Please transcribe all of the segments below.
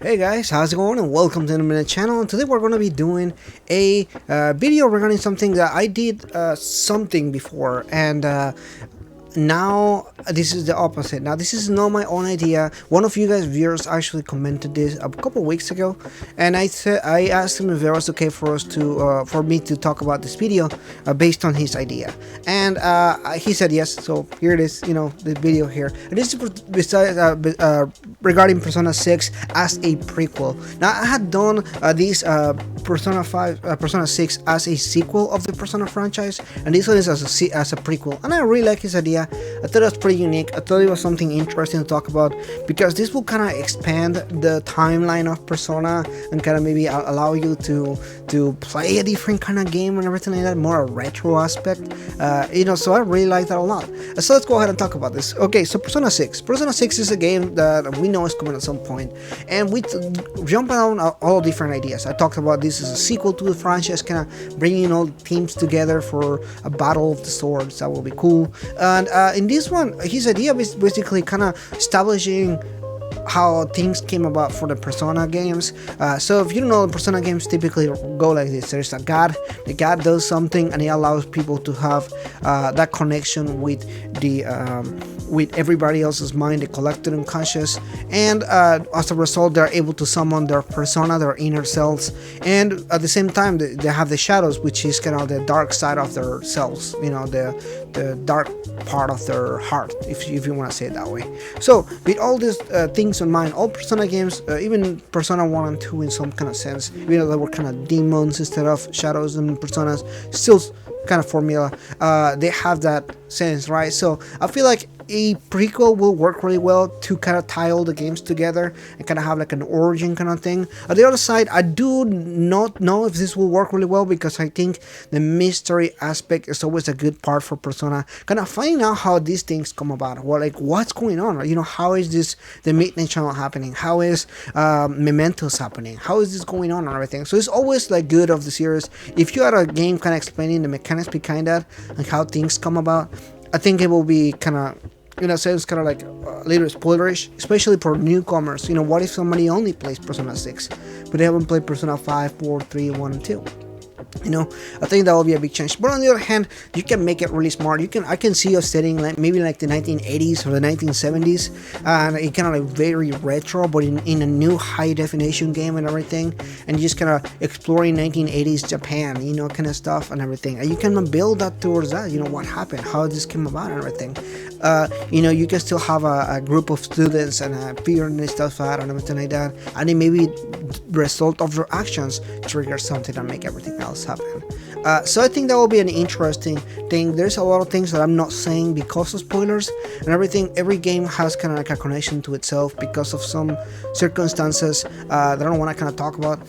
Hey guys, how's it going and welcome to the Minute channel. And today we're going to be doing a video regarding something that I did something before, and now this is the opposite. Now this is not my own idea. One of you guys viewers actually commented this a couple weeks ago, and I asked him if it was okay for us to for me to talk about this video based on his idea, and he said yes. So here it is, the video here. And this is regarding Persona 6 as a prequel. Now I had done this Persona 6 as a sequel of the Persona franchise, and this one is as a prequel, and I really like his idea. I thought it was pretty unique. I thought it was something interesting to talk about because this will kind of expand the timeline of Persona and kind of maybe allow you to play a different kind of game and everything like that, more a retro aspect. So I really like that a lot. So let's go ahead and talk about this. Okay, so Persona 6. Persona 6 is a game that we know is coming at some point, and we jump around all different ideas. I talked about this as a sequel to the franchise, kind of bringing all the teams together for a battle of the swords. That will be cool. And in this one, his idea is basically kind of establishing how things came about for the Persona games. So if you don't know, the Persona games typically go like this. There's a god, the god does something and it allows people to have that connection with the with everybody else's mind, the collective unconscious, and as a result they're able to summon their persona, their inner selves, and at the same time they have the shadows, which is kind of the dark side of their selves, the dark part of their heart, if you want to say it that way. So with all these things in mind, all Persona games, even Persona 1 and 2 in some kind of sense, even though they were kind of demons instead of shadows and personas, still kind of formula, they have that sense, right? So I feel like a prequel will work really well to kind of tie all the games together and kind of have like an origin kind of thing. On the other side, I do not know if this will work really well because I think the mystery aspect is always a good part for Persona. Kind of finding out how these things come about. Well, like what's going on? How is this the Midnight Channel happening? How is Mementos happening? How is this going on and everything? So it's always like good of the series if you had a game kind of explaining the mechanics behind that and how things come about. I think it will be kind of, in a sense, kind of like a little spoilerish, especially for newcomers. What if somebody only plays Persona 6, but they haven't played Persona 5, 4, 3, 1, and 2? I think that will be a big change. But on the other hand, you can make it really smart. I can see us setting like maybe like the 1980s or the 1970s, and it kind of like very retro, but in a new high definition game and everything, and just kind of exploring 1980s Japan, kind of stuff and everything. And you can build that towards that. What happened, how this came about and everything. You can still have a group of students and figuring stuff out and everything like that, and then maybe the result of their actions trigger something and make everything else happen. So I think that will be an interesting thing. There's a lot of things that I'm not saying because of spoilers and everything. Every game has kind of like a connection to itself because of some circumstances that I don't want to kind of talk about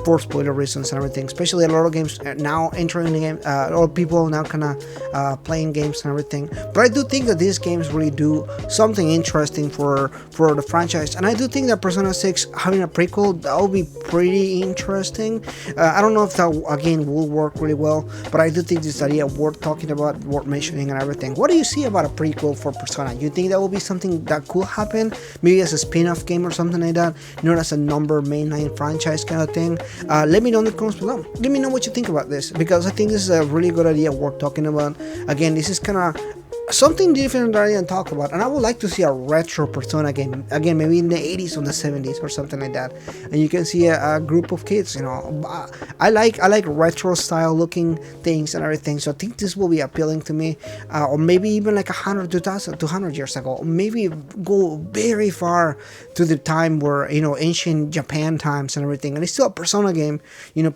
for spoiler reasons and everything. Especially a lot of games now entering the game, a lot of people now kind of playing games and everything. But I do think that these games really do something interesting for the franchise, and I do think that Persona 6 having a prequel, that will be pretty interesting. I don't know if that again will work really well, but I do think this idea worth talking about, worth mentioning and everything. What do you see about a prequel for Persona? You think that will be something that could happen, maybe as a spin-off game or something like that, not as a mainline franchise kind of thing? Let me know in the comments below. Let me know what you think about this, because I think this is a really good idea worth talking about. Again, this is kind of something different that I didn't talk about, and I would like to see a retro Persona game again, maybe in the 80s or the 70s or something like that, and you can see a group of kids. I like retro style looking things and everything, so I think this will be appealing to me. Or maybe even like 200 years ago, or maybe go very far to the time where ancient Japan times and everything, and it's still a Persona game.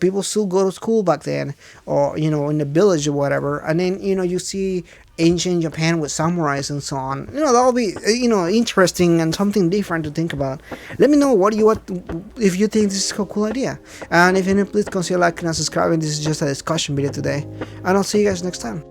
People still go to school back then, or in the village or whatever, and then you see ancient Japan with samurais and so on. That'll be interesting and something different to think about. Let me know if you think this is a cool idea, and if you please consider liking and subscribing. This is just a discussion video today, and I'll see you guys next time.